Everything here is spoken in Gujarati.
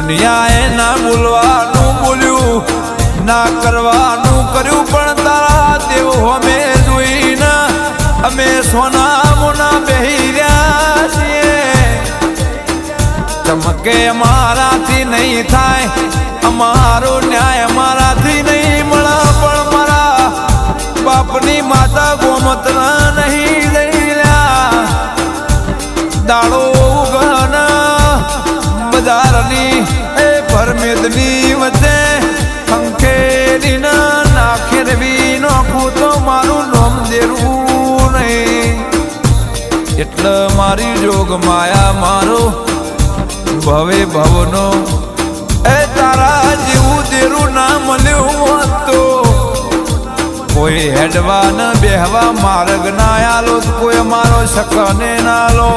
દુનિયાએ ના બોલવાનું બોલ્યું, ના કરવાનું કર્યું, પણ તારા દેવ અમે જોઈને અમે સોના મોના બેહી રહ્યા છીએ. ચમકે અમારાથી નહીં થાય, અમારો ન્યાય અમારાથી નહીં મળે, પણ મારા બાપની માતા ગોમતના નહીં લઈ લ્યા. દાડો ઉગન બજારની એ ભરમેદની વચ્ચે ખંખેરી નાખેરવી નોખું તો મારું નોમ દેરું નહીં. એટલે મારી જોગ માયા મારો ભવે ભવનો એ તારા જેવું દેરું ના મળ્યું હોત તો કોઈ હેડવા ન બેહવા માર્ગ ના આલો, કોઈ મારો શકને ના લો.